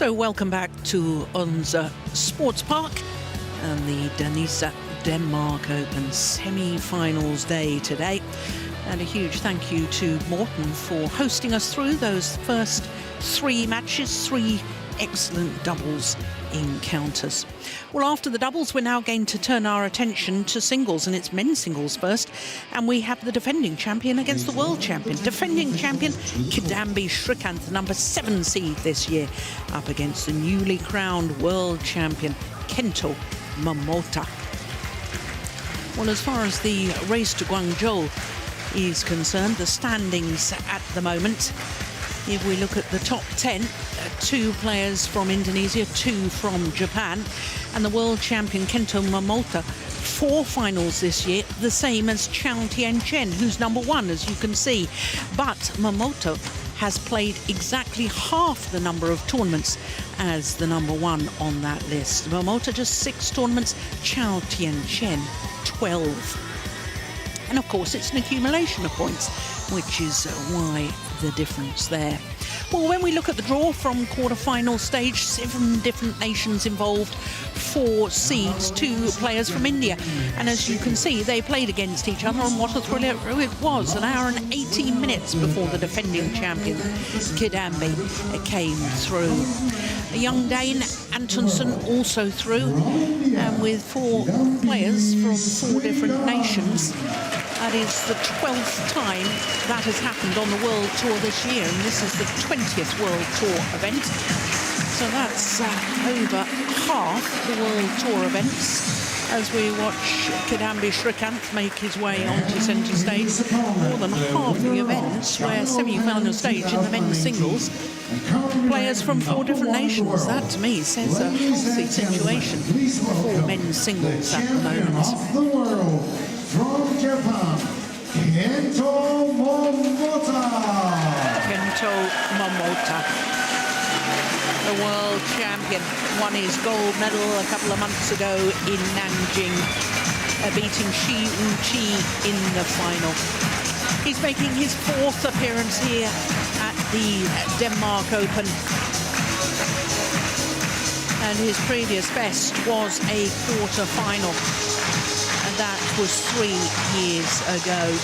So welcome back to Odense Sports Park and the Danisa Denmark Open semi-finals day today. And a huge thank you to Morten for hosting us through those first three matches, three excellent doubles encounters. Well, after the doubles, we're now going to turn our attention to singles, and it's men's singles first. And we have the defending champion against the world champion. Defending champion KIDAMBI Srikanth, number 7 seed this year, up against the newly crowned world champion Kento MOMOTA. Well, as far as the race to Guangzhou is concerned, the standings at the moment, if we look at the top 10, 2 players from Indonesia, 2 from Japan, and the world champion Kento MOMOTA, 4 finals this year, the same as Chao Tianchen, who's number 1, as you can see. But MOMOTA has played exactly half the number of tournaments as the number 1 on that list. MOMOTA just 6 tournaments, Chao Tianchen 12. And of course, it's an accumulation of points, which is why the difference there. Well, when we look at the draw from quarter-final stage, 7 different nations involved, 4 seeds, 2 players from India. And as you can see, they played against each other, and what a thriller it was. An hour and 18 minutes before the defending champion, KIDAMBI, came through. A young Dane, Antonsen, also through, and with 4 players from 4 different nations. That is the 12th time that has happened on the World Tour this year, and this is the 20th World Tour event. So that's over half the World Tour events as we watch KIDAMBI Srikanth make his way onto centre stage. More than half the events where semi-final stage in the men's singles, players from 4 different nations. That to me says a healthy situation for men's singles at the moment. From Japan, Kento MOMOTA. Kento MOMOTA, the world champion, won his gold medal a couple of months ago in Nanjing, beating Shi Wu-chi in the final. He's making his 4th appearance here at the Denmark Open. And his previous best was a quarter-final. And that was 3 years ago.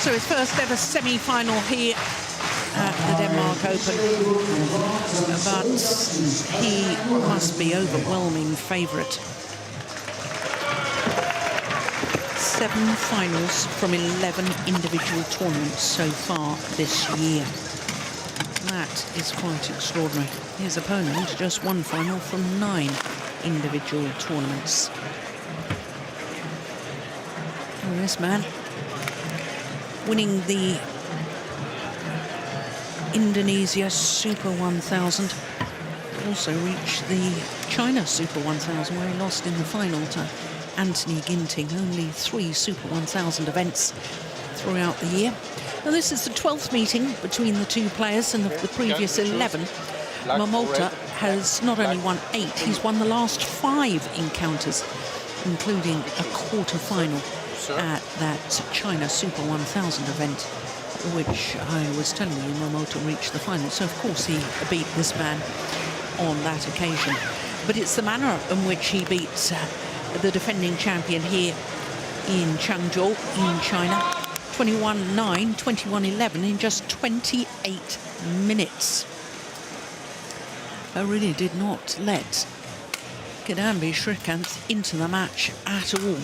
So his first ever semi-final here at the Denmark Open. But he must be overwhelming favourite. 7 finals from 11 individual tournaments so far this year. That is quite extraordinary. His opponent just 1 final from 9 individual tournaments. And this man winning the Indonesia Super 1000, also reached the China Super 1000 where he lost in the final to Anthony Ginting. Only 3 Super 1000 events throughout the year. Now this is the 12th meeting between the 2 players, and of the previous 11, MOMOTA has not only won 8, he's won the last 5 encounters, including a quarter-final at that China Super 1000 event, which I was telling you MOMOTA reached the final. So of course he beat this man on that occasion. But it's the manner in which he beats the defending champion here in Changzhou in China. 21-9, 21-11 in just 28 minutes. I really did not let KIDAMBI Srikanth into the match at all.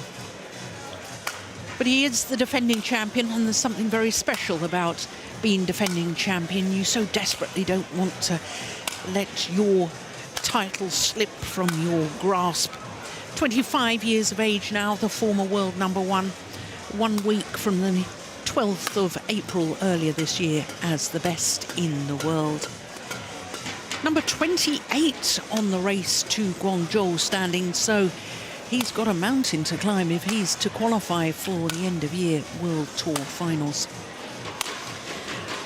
But he is the defending champion, and there's something very special about being defending champion. You so desperately don't want to let your title slip from your grasp. 25 years of age now, the former world number 1, 1 week from the 12th of April earlier this year as the best in the world. Number 28 on the race to Guangzhou standing, so he's got a mountain to climb if he's to qualify for the end-of-year World Tour finals.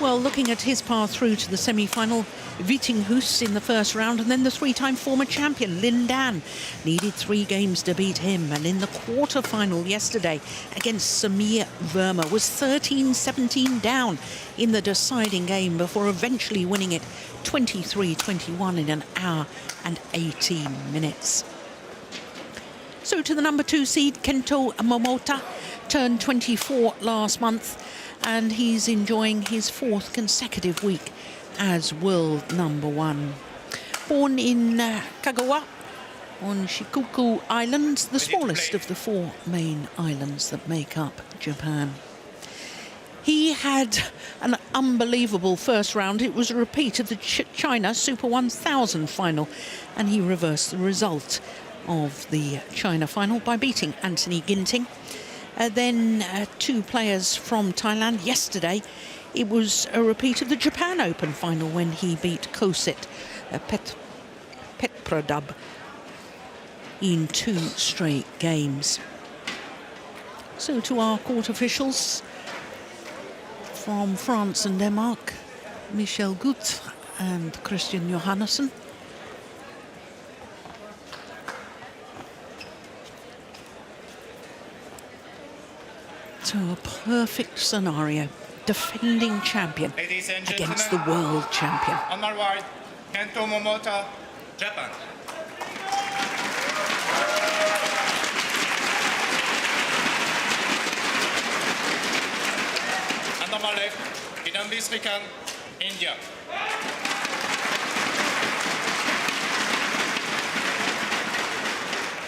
Well, looking at his path through to the semi-final, Vittinghus in the first round, and then the three-time former champion Lin Dan needed 3 games to beat him, and in the quarter-final yesterday against Samir Verma was 13-17 down in the deciding game before eventually winning it 23-21 in an hour and 18 minutes. So to the number 2 seed, Kento MOMOTA, turned 24 last month, and he's enjoying his 4th consecutive week as world number 1. Born in Kagawa on Shikoku Islands, the smallest of the 4 main islands that make up Japan. He had an unbelievable first round. It was a repeat of the China Super 1000 final, and he reversed the result of the China final by beating Anthony Ginting. Then 2 players from Thailand. Yesterday, it was a repeat of the Japan Open final when he beat Kosit Petpradab in 2 straight games. So to our court officials from France and Denmark, Michel Gut and Christian Johannesson. So a perfect scenario, defending champion against the world champion. On my right, Kento Momota, Japan. And on my left, KIDAMBI Srikanth, India.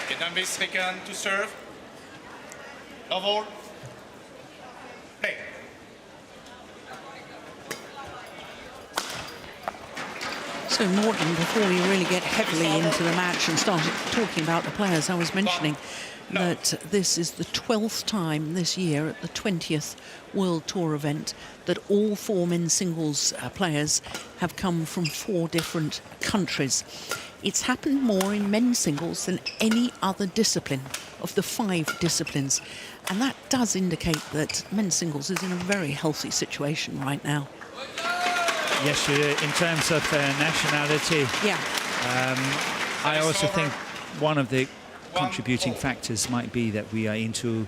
KIDAMBI Srikanth to serve. Love all. Play. So Morton, before we really get heavily into the match and start talking about the players, I was mentioning that this is the 12th time this year at the 20th World Tour event that all 4 men's singles players have come from 4 different countries. It's happened more in men's singles than any other discipline of the 5 disciplines, and that does indicate that men's singles is in a very healthy situation right now. Yes, in terms of nationality, Yeah. I also think one of the contributing factors might be that we are into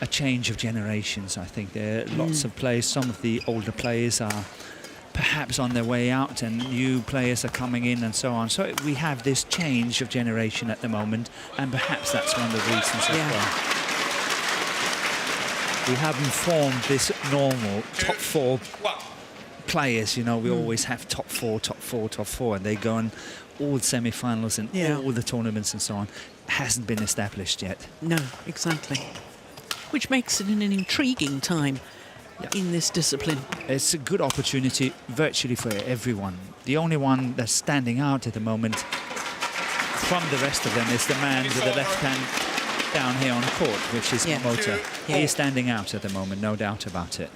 a change of generations. I think there are lots of players. Some of the older players are perhaps on their way out and new players are coming in and so on. So we have this change of generation at the moment, and perhaps that's one of the reasons as well. We haven't formed this normal top 4 players, you know. We always have top 4, top 4, top 4, and they go on all the semi-finals and all the tournaments and so on. Hasn't been established yet. No, exactly. Which makes it an intriguing time in this discipline. It's a good opportunity virtually for everyone. The only one that's standing out at the moment from the rest of them is the man with the left hand down here on court, which is Momota. He is standing out at the moment, no doubt about it.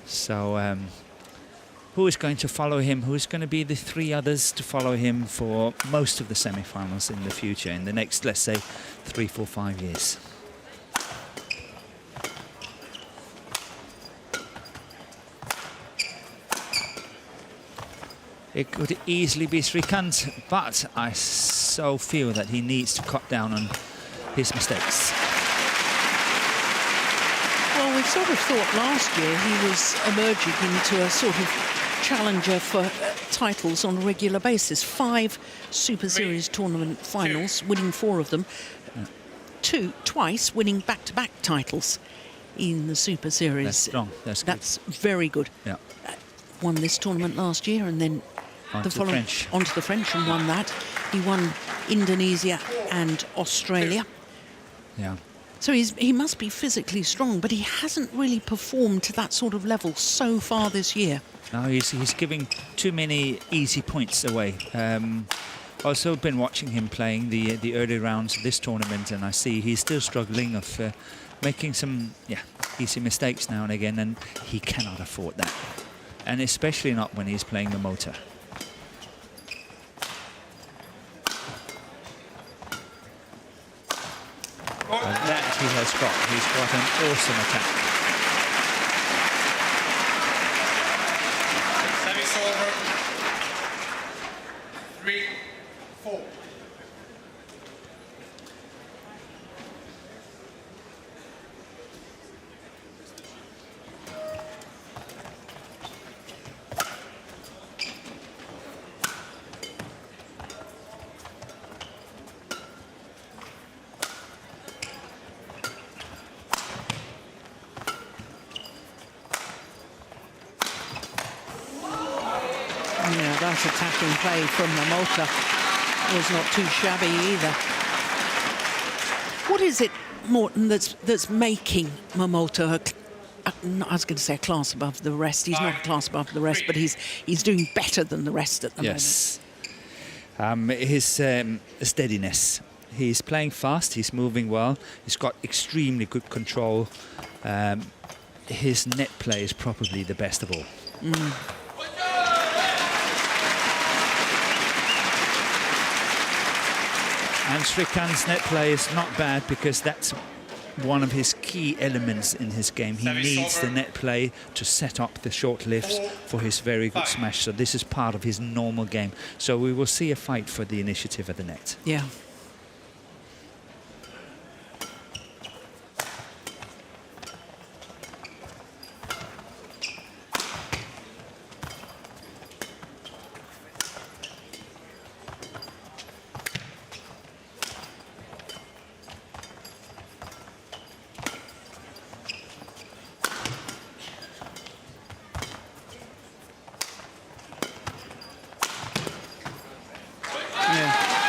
So who is going to follow him? Who's going to be the 3 others to follow him for most of the semi-finals in the future, in the next, let's say, 3, 4, 5 years? It could easily be Srikanth, but I so feel that he needs to cut down on his mistakes. Well, we sort of thought last year he was emerging into a sort of challenger for titles on a regular basis. 5 Super Series tournament finals, winning 4 of them. Twice winning back-to-back titles in the Super Series. That's strong. That's good. That's very good. Yeah. Won this tournament last year, and then onto the French and won that. He won Indonesia and Australia. Yeah. So he must be physically strong, but he hasn't really performed to that sort of level so far this year. No, he's giving too many easy points away. Also been watching him playing the early rounds of this tournament, and I see he's still struggling of making some easy mistakes now and again, and he cannot afford that. And especially not when he's playing Momota. And that he has got. He's got an awesome attack. Service over. 4. Yeah, that attacking play from Momota was not too shabby either. What is it, Morten, that's making Momota I was going to say a class above the rest. He's not a class above the rest, but he's doing better than the rest at the moment. His steadiness. He's playing fast. He's moving well. He's got extremely good control. His net play is probably the best of all. And Srikanth's net play is not bad because that's one of his key elements in his game. He needs the net play to set up the short lifts for his very good smash. So this is part of his normal game. So we will see a fight for the initiative at the net. Yeah.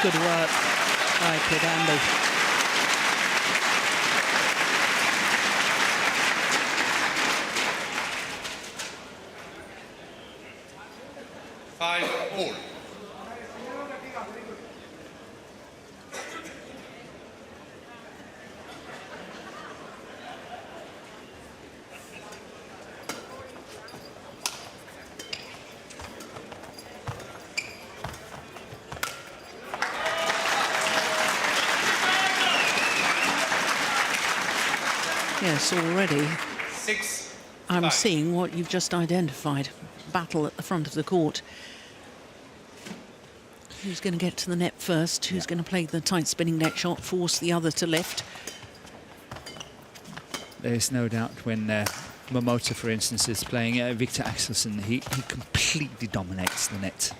Good work by KIDAMBI. All. Yes, already 6. I'm seeing what you've just identified. Battle at the front of the court. Who's going to get to the net first? Who's going to play the tight spinning net shot, force the other to lift? There's no doubt when Momota, for instance, is playing Victor Axelsen, he completely dominates the net.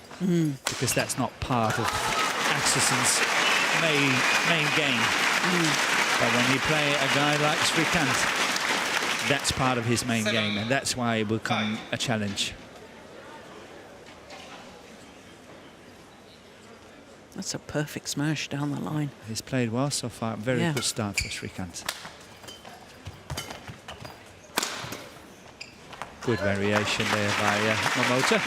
Because that's not part of Axelsen's main game. But when you play a guy like Srikanth, that's part of his main game, and that's why it will become a challenge. That's a perfect smash down the line. He's played well so far. Very good start for Srikanth. Good variation there by Momota.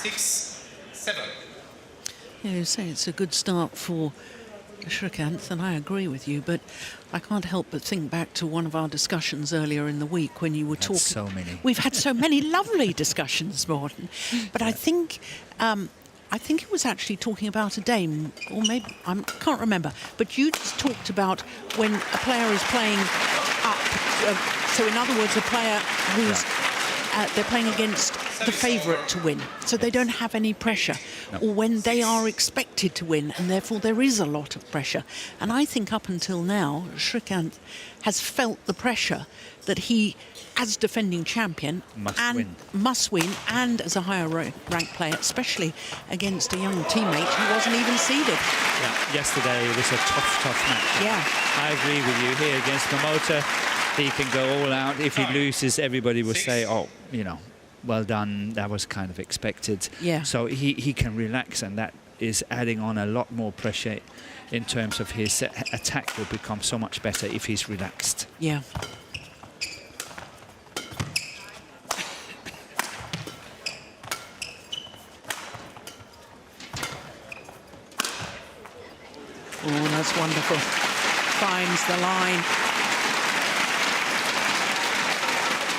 6-7. Yeah, you say it's a good start for Srikanth, and I agree with you, but I can't help but think back to one of our discussions earlier in the week when you were talking. So many. We've had so many lovely discussions, Morten. But I think it was actually talking about a Dame, or maybe I can't remember. But you just talked about when a player is playing up. So in other words, a player who's they're playing against the favourite to win, so they don't have any pressure, or when they are expected to win, and therefore there is a lot of pressure. And I think up until now, Srikanth has felt the pressure that he, as defending champion, must win, and as a higher ranked player, especially against a young teammate who wasn't even seeded. Yeah, yesterday it was a tough match. Yeah, I agree with you here against Momota. He can go all out. If he loses, everybody will say, oh, you know, well done, that was kind of expected. Yeah. So he can relax, and that is adding on a lot more pressure in terms of his attack will become so much better if he's relaxed. Yeah. Oh, that's wonderful. Finds the line.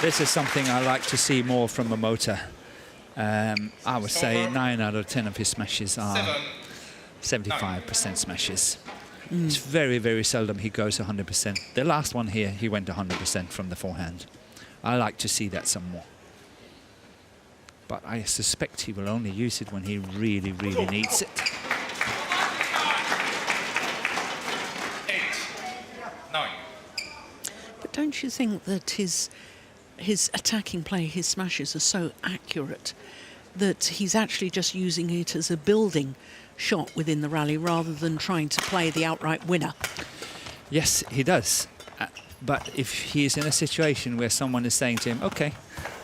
This is something I like to see more from Momota. I would say 9 out of 10 of his smashes are 75% smashes. It's very, very seldom he goes 100%. The last one here, he went 100% from the forehand. I like to see that some more. but I suspect he will only use it when he really, really needs it. 8, 9. But don't you think that his attacking play, his smashes are so accurate that he's actually just using it as a building shot within the rally rather than trying to play the outright winner? Yes, he does. But if he's in a situation where someone is saying to him, okay,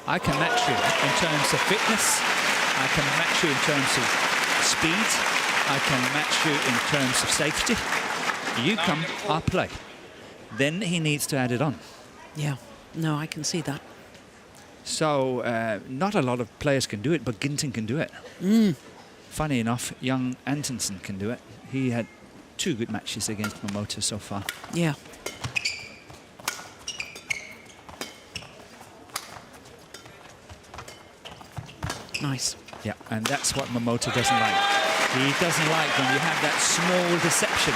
I can match you in terms of fitness, I can match you in terms of speed, I can match you in terms of safety, you come, I'll play. Then he needs to add it on. Yeah, no, I can see that. So not a lot of players can do it, but Ginting can do it. Funny enough, young Antonsen can do it. He had 2 good matches against Momota so far. Yeah. Nice. Yeah, and that's what Momota doesn't like. He doesn't like when you have that small deception.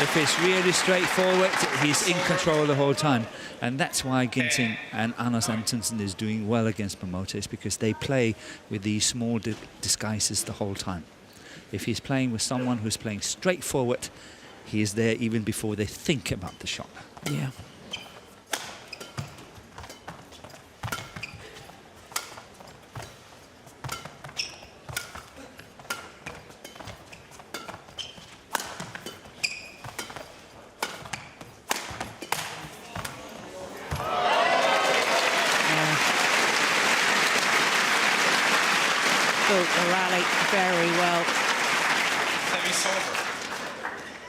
If it's really straightforward, he's in control the whole time. And that's why Ginting and Anders Antonsen is doing well against Momota, is because they play with these small disguises the whole time. If he's playing with someone who's playing straightforward, he is there even before they think about the shot. Yeah. Built the rally very well.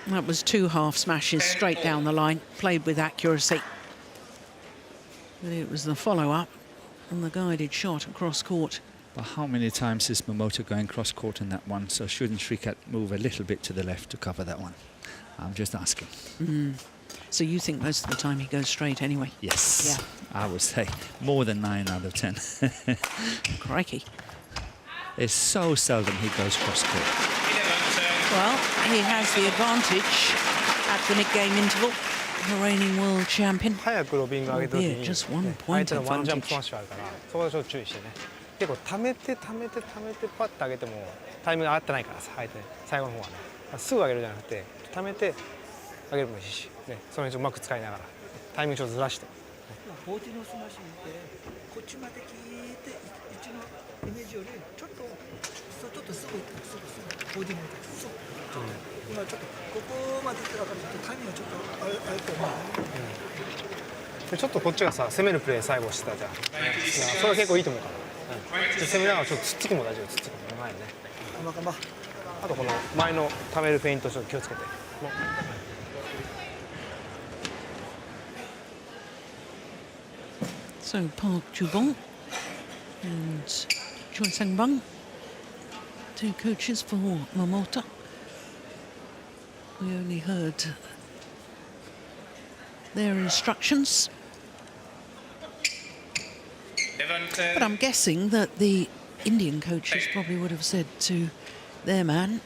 That was 2 half smashes straight down the line, played with accuracy. But it was the follow-up and the guided shot across court. But how many times is Momota going cross court in that one? So shouldn't Srikanth move a little bit to the left to cover that one? I'm just asking. So you think most of the time he goes straight anyway? Yes. Yeah. I would say more than 9 out of 10. Crikey. It's so seldom he goes cross court. Well, he has the advantage at the mid-game interval. The reigning world champion. 早くロビング上げた時 Albeit に just one 相 point 手のワンジャンプスマッ advantage. シュあるからそこでちょっと注意してね結構溜めて溜めて溜めてパッと上げてもタイミングが合ってないからさ相手最後の方はねすぐ上げるじゃなくて溜めて上げるもいいし、ね、その辺うまく使いながらタイミングちょっとずらしてボディのスマッシュ見てこっちまで聞いてうちのイメージよりちょっとすぐボディもそう、今ちょっとここまで行ってだからタイミングがちょっとあれと思うでちょっとこっちがさ攻めるプレー最後してたじゃんそれは結構いいと思うから、で攻めながらちょっとつっつきも大丈夫つっつきも前にね頑張あとこの前の溜めるフェイントちょっと気をつけて So Park Ju-bong and Choi Sang-bang, 2 coaches for Momota. We only heard their instructions. But I'm guessing that the Indian coaches probably would have said to their man,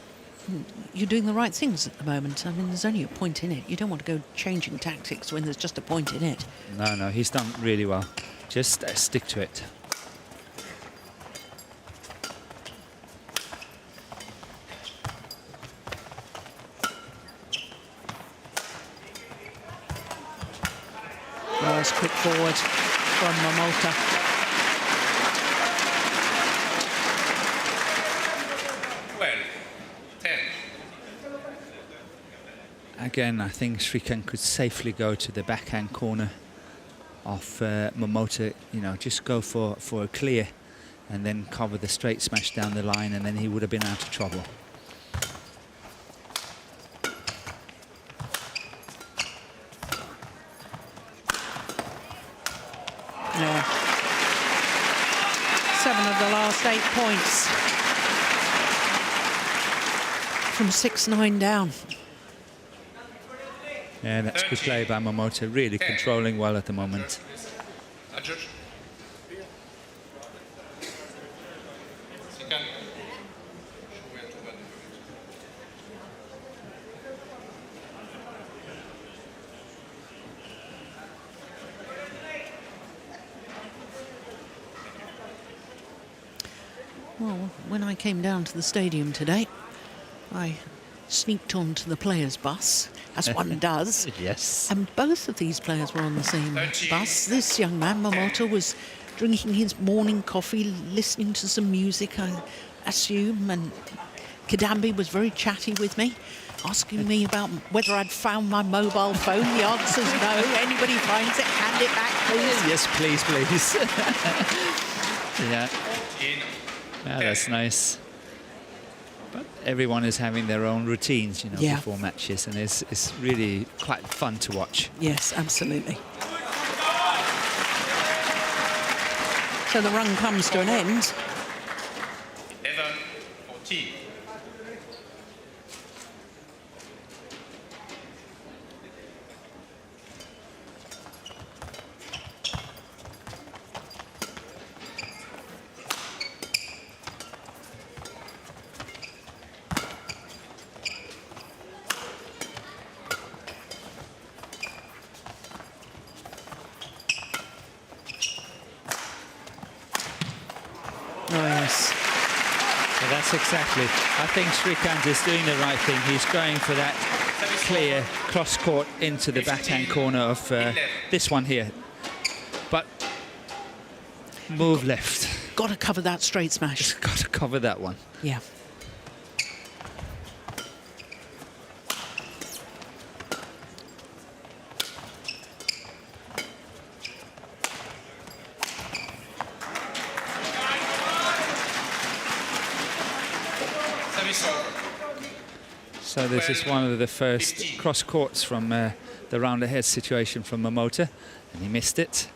you're doing the right things at the moment. I mean, there's only a point in it. You don't want to go changing tactics when there's just a point in it. No, he's done really well. Just stick to it. Nice quick forward from Momota. Again, I think Srikanth could safely go to the backhand corner of Momota. You know, just go for a clear and then cover the straight smash down the line, and then he would have been out of trouble. Yeah. 7 of the last 8 points. From 6-9 down. Yeah, that's good play by Momota, really controlling well at the moment. Well, when I came down to the stadium today, I sneaked onto the players' bus, as one does. Yes. And both of these players were on the same bus. This young man, Momota, was drinking his morning coffee, listening to some music, I assume, and Kidambi was very chatty with me, asking me about whether I'd found my mobile phone. The answer's no. Anybody finds it, hand it back, please. Yes, please, please. Yeah. Yeah, that's nice. But everyone is having their own routines, you know, Yeah. before matches, and it's really quite fun to watch. Yes, absolutely. So the run comes to an end. 11-14. Oh, yes. Yeah, that's exactly. I think Srikanth is doing the right thing. He's going for that clear cross-court into the backhand corner of this one here. But move left. Got to cover that straight smash. Got to cover that one. Yeah. Service over. So this is one of the first cross courts from the round ahead situation from Momota, and he missed it.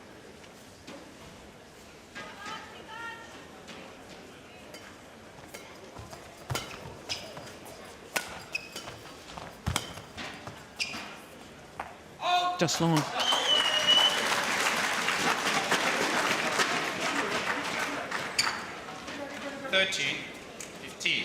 Just long. Thirteen, 15.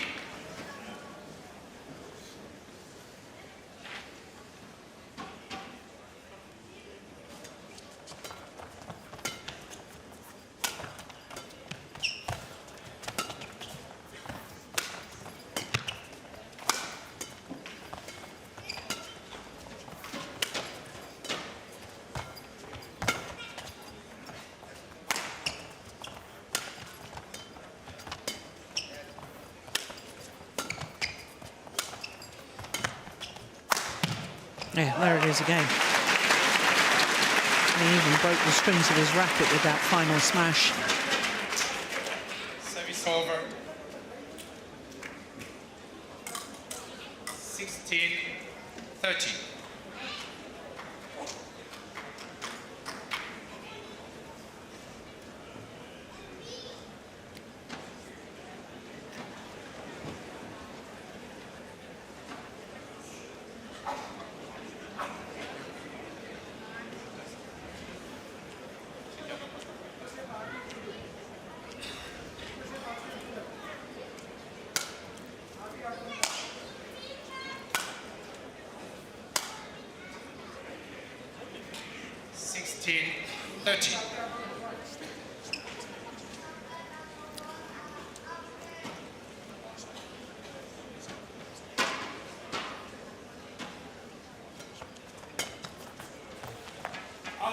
Yeah, there it is again. He even broke the strings of his racket with that final smash. Service over. 16-13.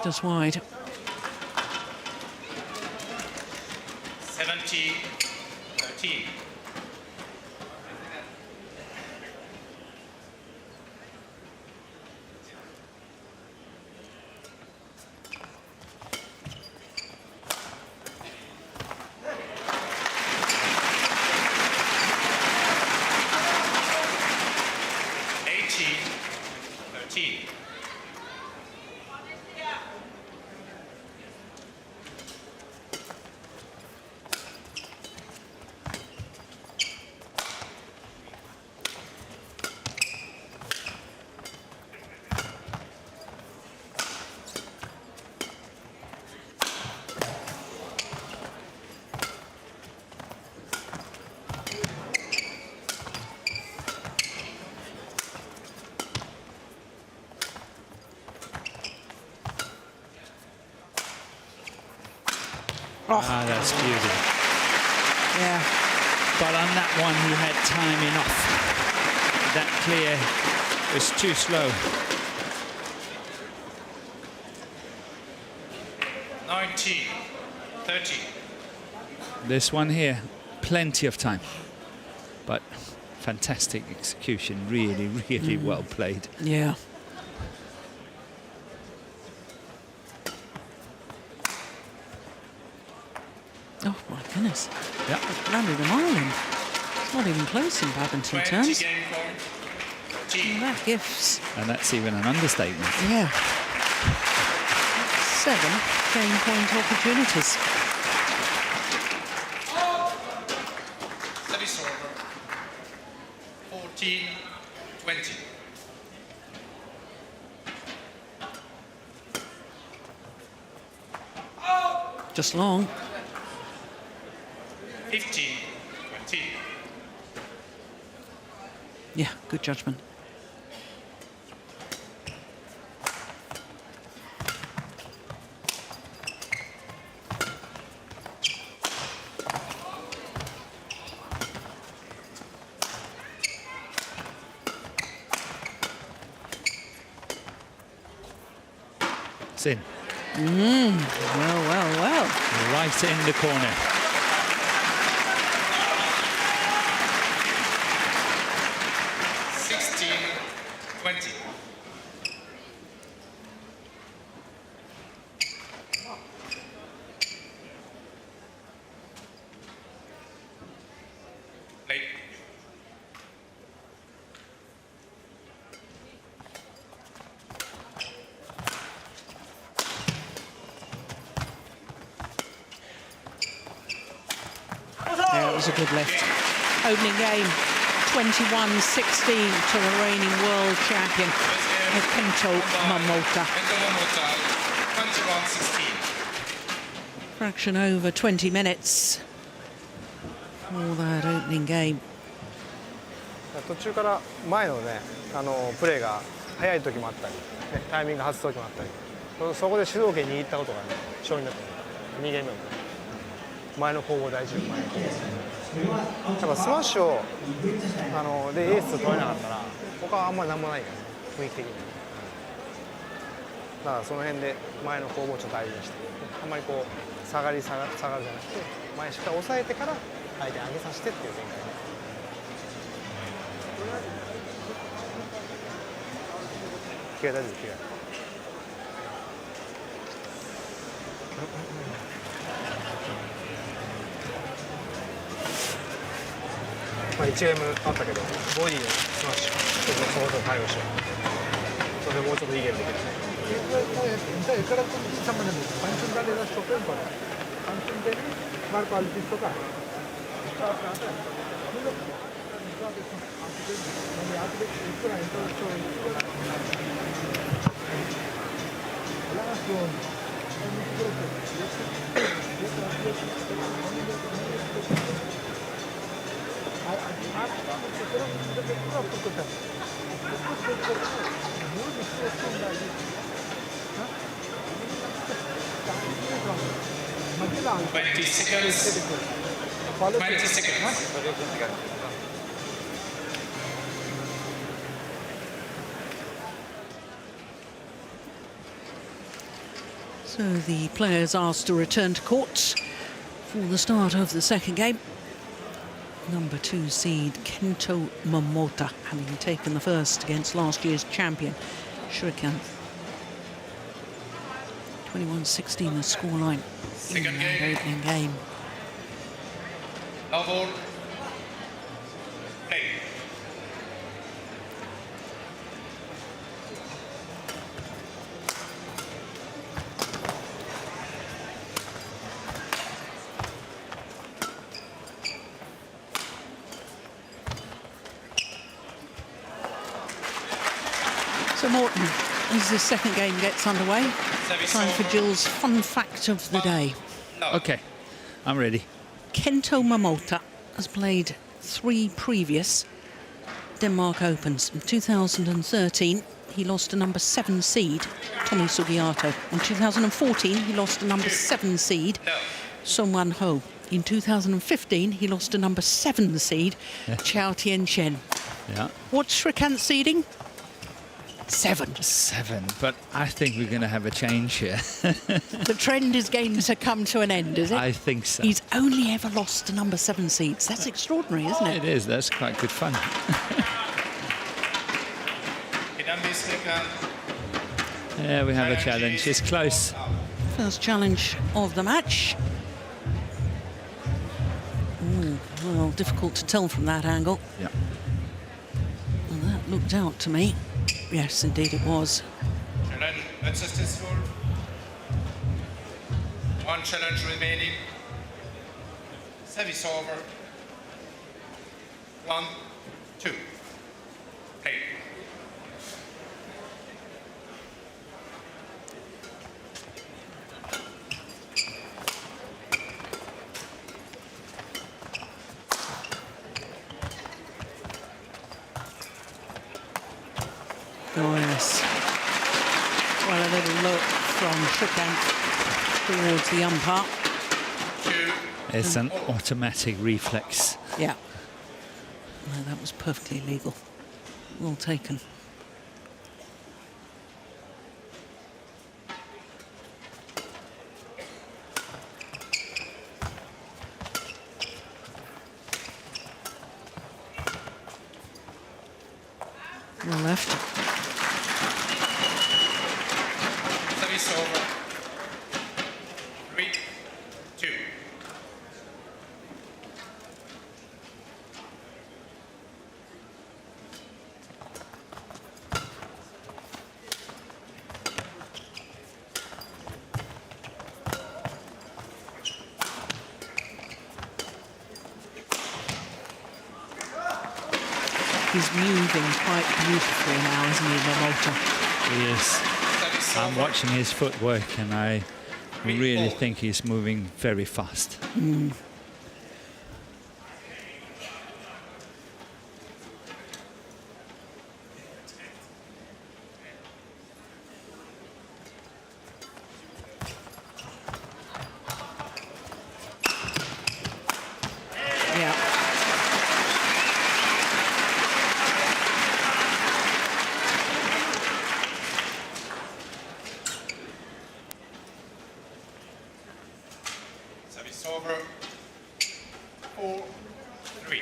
Just wide. 17-13. Ah, that's beautiful. Yeah. But on that one, he had time enough. That clear was too slow. 19-30. This one here, plenty of time. But fantastic execution, really, really well played. Yeah. Oh my goodness. Yeah. Landed an island. It's not even close in badminton 20 terms. game point. Well, that gifts. And that's even an understatement. Yeah. 7 game point opportunities. Service over. 14-20. Just long. 15-20. Yeah, good judgment. It's in. Well, well, well. Right in the corner. Late. Yeah, it was a good lift. Opening game, 21-16 to the reigning world champion, Kento Momota. Kento Momota, 21-16. Fraction over 20 minutes for that opening game. 途中から前のね、プレーが早い時もあったり、ね、タイミングが外す時もあったり、そこで主導権握ったことがね、勝利になった2ゲーム目も前の攻防大事よ、前の攻防。だからスマッシュをでエース取れなかったら他はあんまりなんもないから、雰囲気的に。だからその辺で前の攻防をちょっと大事にして、あんまりこう下がるじゃなくて、前しっかり抑えてから相手に上げさせてっていう展開ね。着替え大丈夫、着替え。まあ1ゲームあったけど、ボディでスマッシュ、そこそこ対応しよう。それでもうちょっといいゲームできるね。 Saya sekarang pun sama dengan pancung kali dah stopper pada pancung dia ni baru kali di stopper. Stop kata. Dulu nanti aku itu lah itu coba. Langsung. So the players asked to return to court for the start of the second game. Number 2 seed Kento Momota, having taken the first against last year's champion Srikanth. 21-16 the scoreline in that opening game. Elbow. Play. So Morton, as the second game gets underway, time for Jill's fun fact of the day. Okay, I'm ready. Kento Momota has played 3 previous Denmark Opens. In 2013, he lost to number 7 seed Tommy Sugiarto. In 2014, he lost to number 7 seed Sung Won Ho. In 2015, he lost to number 7 seed, Chao Tien-chen. Yeah. What's Srikanth seeding? 7. 7, but I think we're going to have a change here. The trend is going to come to an end, is it? I think so. He's only ever lost to number 7 seeds. That's extraordinary, isn't it? It is. That's quite good fun. KIDAMBI Srikanth. Yeah, we have a challenge. It's close. First challenge of the match. Well, difficult to tell from that angle. Yeah. Well, that looked out to me. Yes, indeed it was. Challenge unsuccessful. 1 challenge remaining. Service over. 1, 2. Play. Oh, yes. Well, a little look from Srikanth towards the umpire. 2. It's an automatic reflex. Yeah. No, that was perfectly legal. Well taken. Well left. Service over. 3, 2. He's moving quite beautifully now, isn't he, Momota? He is. Service I'm over. watching his footwork and I really think he's moving very fast. Yeah. Service over. 4, 3.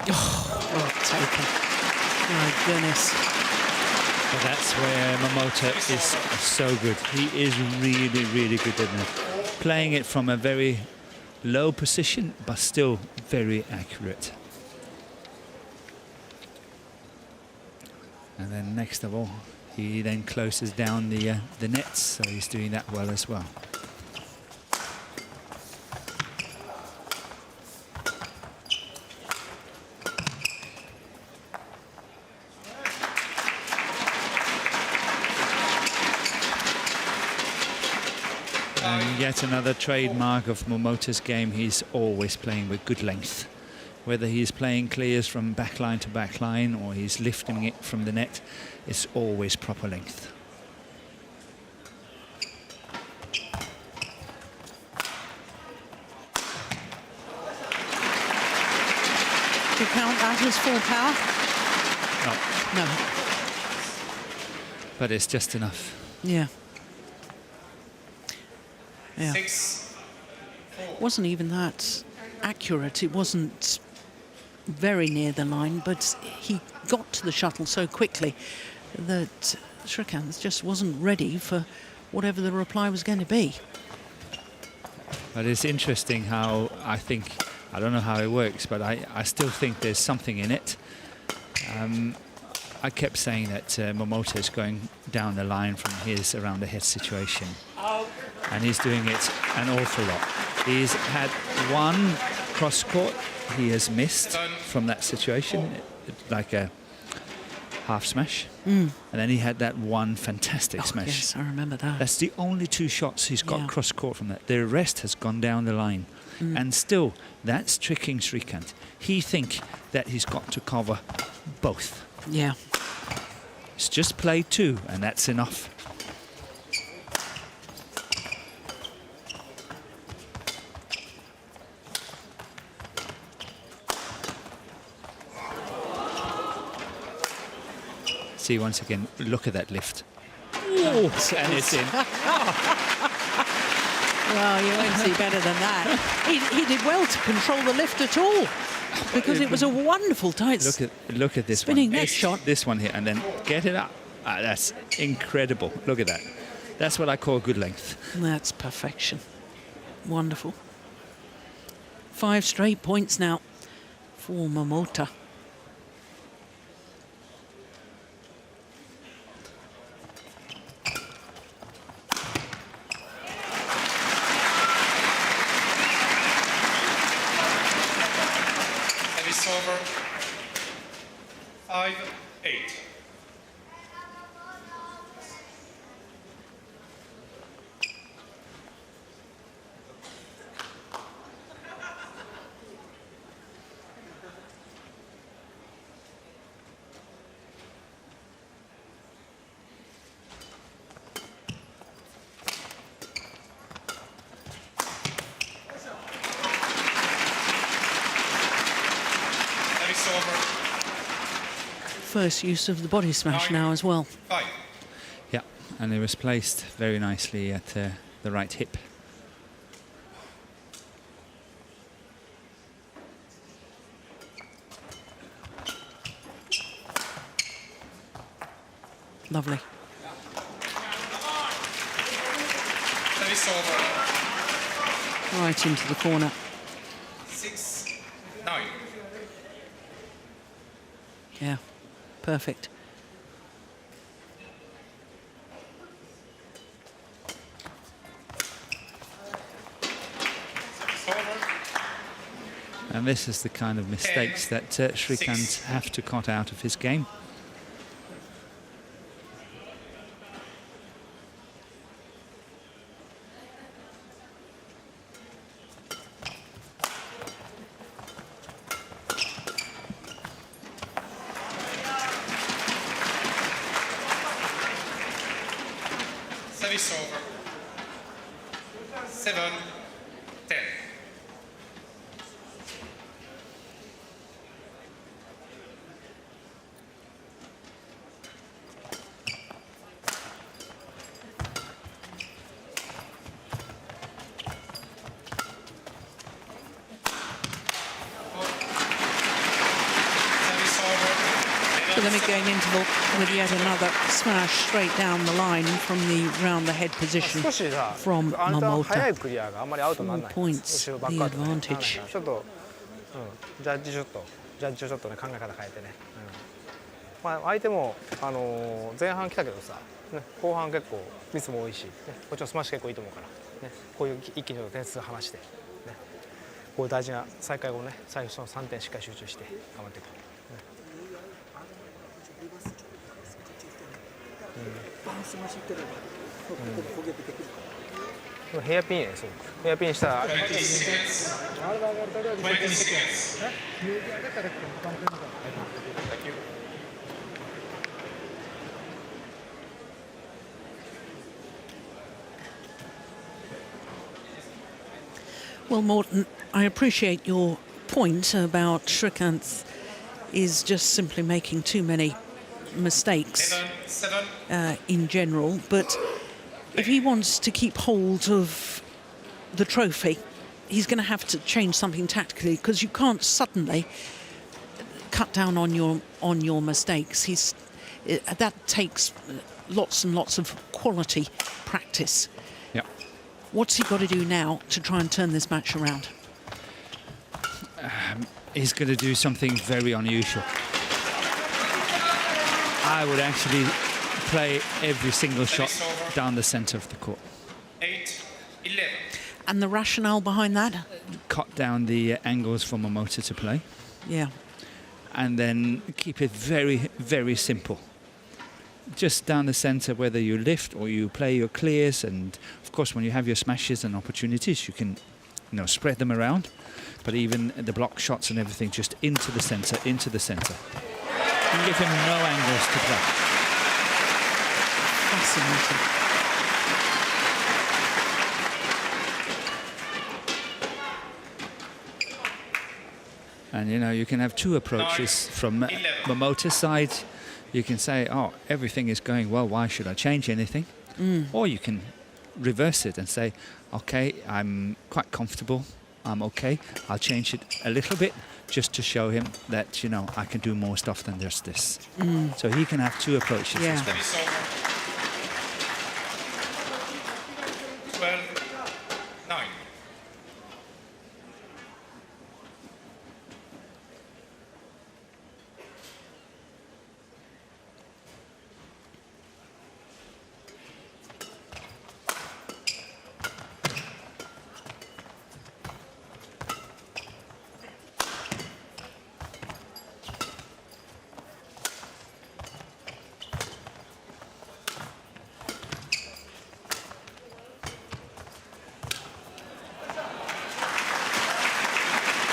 Well taken. My goodness. But that's where Momota is so good. He is really, really good at it. Playing it from a very low position, but still very accurate. And then next of all, he then closes down the nets, so he's doing that well as well. And yet another trademark of Momota's game, he's always playing with good length. Whether he's playing clears from backline to backline or he's lifting it from the net, it's always proper length. Do you count that as full power? No, No. but it's just enough. Yeah. Yeah. 6, 4. Wasn't even that accurate. It wasn't very near the line, but he got to the shuttle so quickly that Srikanth just wasn't ready for whatever the reply was going to be. But it's interesting how I don't know how it works, but I still think there's something in it. I kept saying that Momota is going down the line from his around the head situation. And he's doing it an awful lot. He's had one cross court he has missed from that situation, like a half smash. And then he had that one fantastic smash. Yes, I remember that. That's the only 2 shots he's got Yeah. cross court from that. The rest has gone down the line. And still, that's tricking Srikanth. He think that he's got to cover both. Yeah. It's just play 2, and that's enough. See, once again, look at that lift. Oh, and it's in. Well, you won't see better than that. He did well to control the lift at all, because it was a wonderful tight Look at this spinning one. net shot. This one here, and then get it up. That's incredible. Look at that. That's what I call good length. That's perfection. Wonderful. 5 straight points now for Momota. Over 5-8. First use of the body smash now as well. 5. Yeah, and it was placed very nicely at the right hip. Lovely. Service over. Right into the corner. 6-9. Yeah, perfect. And this is the kind of mistakes that Srikanth have to cut out of his game. Service over. 7-10. For the mid-game interval with yet another smash straight down the line from the round-the-head position 少しさ from あなたは早い Momota. クリアがあんまりアウトにならない 4 points 後ろバックアウトね the advantage. ちょっと、ジャッジちょっとね考え方変えてね、まあ、相手も、前半来たけどさ、ね、後半結構ミスも多いし、ね、こっちのスマッシュ結構いいと思うから、ね、こういう一気に点数離して、ね、こういう大事な再開後ね最初の3点しっかり集中して頑張っていく。ヘアピンやね、そうヘアピンしたら 20 seconds. 20 seconds. Thank you. Well, Morten, I appreciate your point about Srikanth is just simply making too many mistakes 7-7. in general, but if he wants to keep hold of the trophy, he's going to have to change something tactically, because you can't suddenly cut down on your mistakes. That takes lots and lots of quality practice. Yeah. What's he got to do now to try and turn this match around? He's going to do something very unusual. I would actually play every single shot down the center of the court. 8-11. And the rationale behind that? Cut down the angles for Momota to play, Yeah. and then keep it very, very simple. Just down the center, whether you lift or you play your clears, and of course when you have your smashes and opportunities, you can spread them around, but even the block shots and everything just into the center, into the center. Give him no angles to play. Fascinating. And you can have two approaches from Momota's side. You can say, oh, everything is going well, why should I change anything? Or you can reverse it and say, okay, I'm quite comfortable, I'm okay, I'll change it a little bit just to show him that, I can do more stuff than just this. So he can have two approaches as well. Service over. 12-9.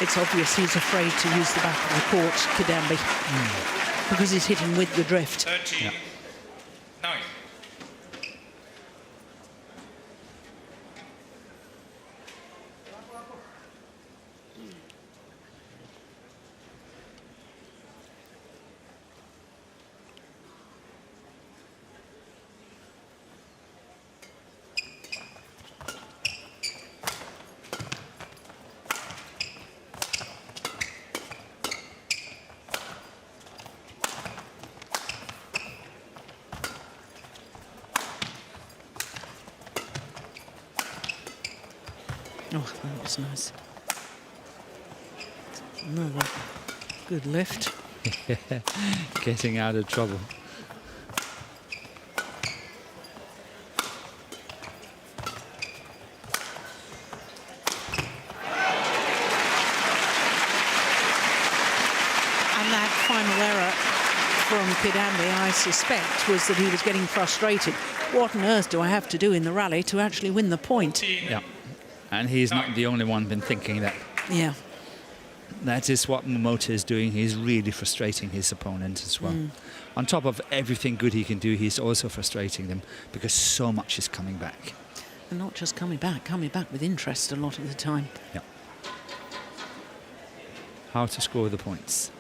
It's obvious he's afraid to use the back of the court, Kidambi, because he's hitting with the drift. 13-9. Oh, that was nice. Another good lift. Getting out of trouble. And that final error from Kidambi, I suspect, was that he was getting frustrated. What on earth do I have to do in the rally to actually win the point? Yeah. And he's not the only one been thinking that. Yeah. That is what Momota is doing. He's really frustrating his opponent as well. On top of everything good he can do, he's also frustrating them because so much is coming back. And not just coming back with interest a lot of the time. Yeah. How to score the points.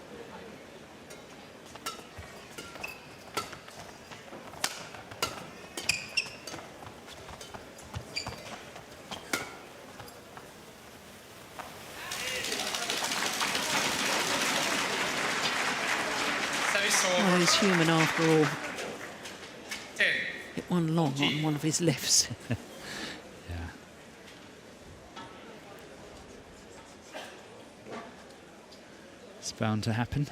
Well, he's human after all. 10. Hit one long on one of his lifts. Yeah. It's bound to happen.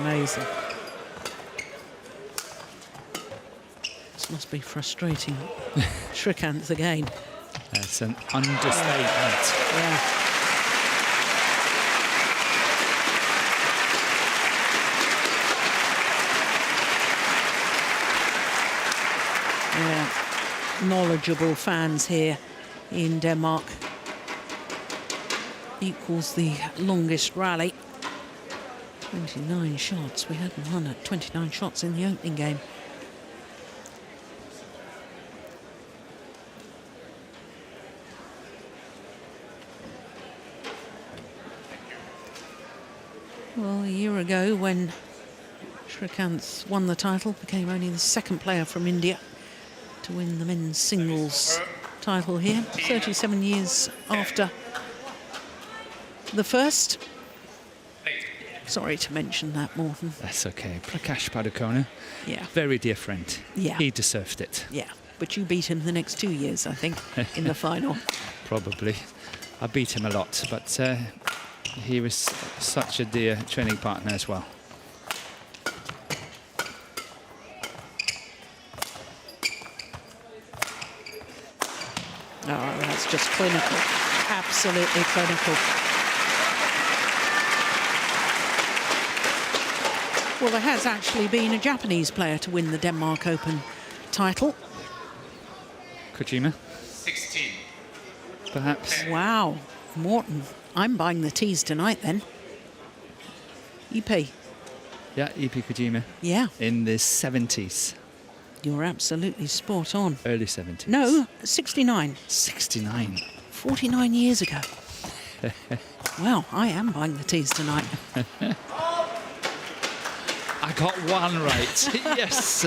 Amazing. This must be frustrating. Srikanth again. That's an understatement. Yeah. Yeah. Knowledgeable fans here in Denmark. Equals the longest rally. 29 shots. We hadn't won at 29 shots in the opening game. Well, a year ago when Srikanth won the title, became only the second player from India to win the men's singles title here, 37 years after the first. Sorry to mention that, Morten. That's okay. Prakash Padukone, Yeah. very dear friend. Yeah. He deserved it. Yeah, but you beat him the next 2 years, I think, in the final. Probably. I beat him a lot, but he was such a dear training partner as well. Oh, that's just clinical. Absolutely clinical. Well, there has actually been a Japanese player to win the Denmark Open title. Kojima, 16. perhaps. Wow, Morton, I'm buying the teas tonight then. EP. Yeah, EP Kojima. Yeah, In the 70s, you're absolutely spot on. early 70s. No, 69. 69. 49 years ago. Well, I am buying the teas tonight. I got one right. Yes.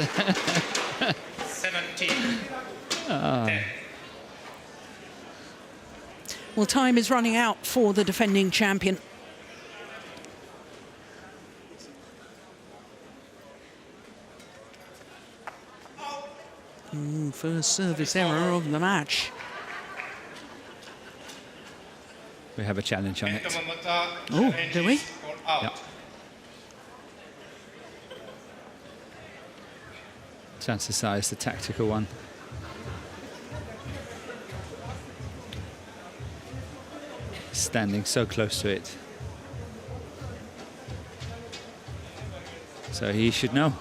17. 10. Well, time is running out for the defending champion. First service error of the match. We have a challenge on Kento it. Momota Oh, do we? challenges for out. Yeah. Chances are it's the tactical one. Standing so close to it. So he should know.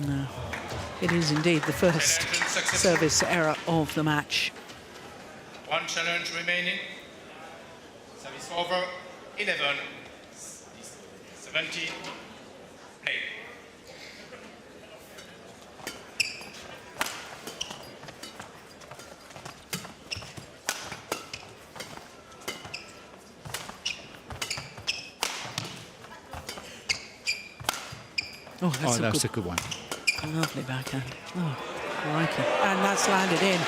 No, it is indeed the first service error of the match. One challenge remaining. Service over. 11. 17. Play. Oh, that's, Oh, that's a good one. a lovely backhand. Oh, crikey. And that's landed in.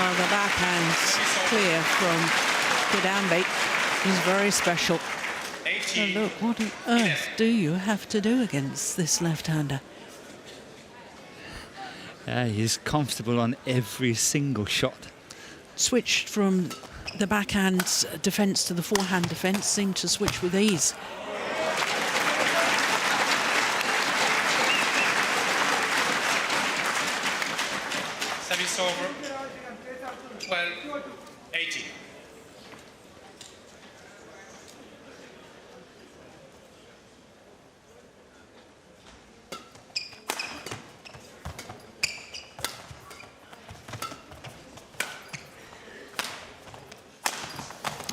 Oh, the backhand's clear from KIDAMBI. He's very special. 18. And look, what on earth do you have to do against this left-hander? He's comfortable on every single shot. Switched from the backhand defence to the forehand defence, seemed to switch with ease. Service over. 12. 18.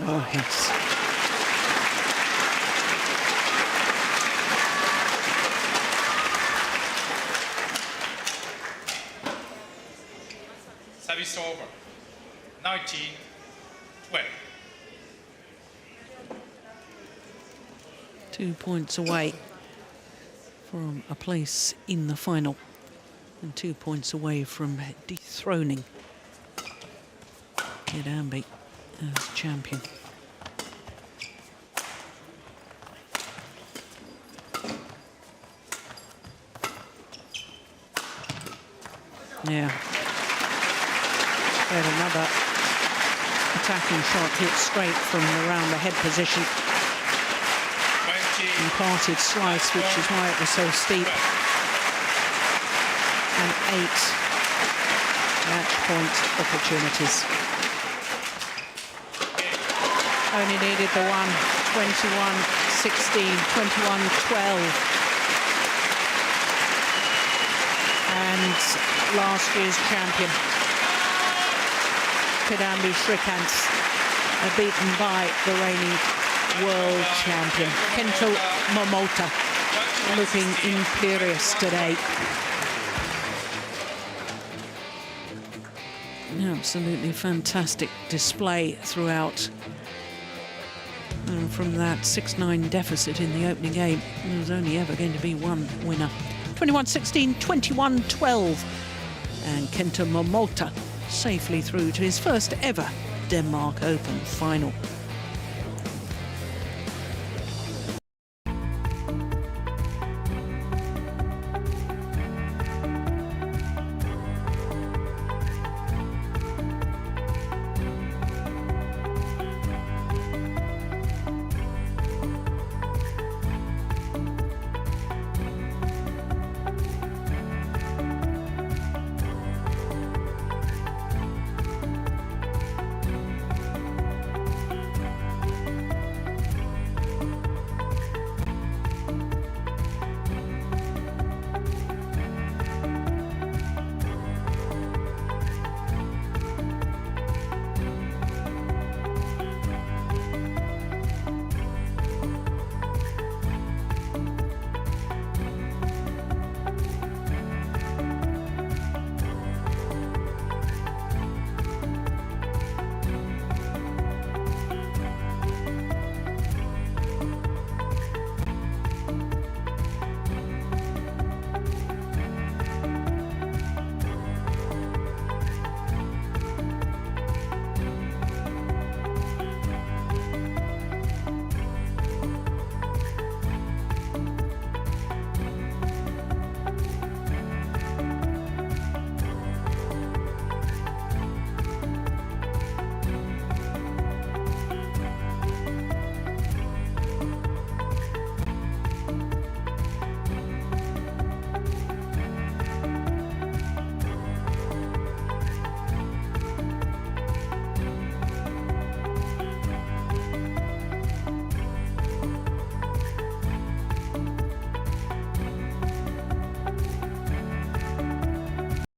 Oh, yes. Service over. 19. 12. 2 points away from a place in the final and 2 points away from dethroning KIDAMBI as champion. Yeah. There's another attacking shot hit straight from around the head position. 20. Imparted slice, which is why it was so steep. And 8 match point opportunities. Only needed the one. 21-16, 21-12. And last year's champion, KIDAMBI Srikanth, beaten by the reigning world champion, Kento Momota, looking imperious today. Absolutely fantastic display throughout. And from that 6-9 deficit in the opening game, there was only ever going to be one winner. 21-16, 21-12. And Kento Momota safely through to his first ever Denmark Open final.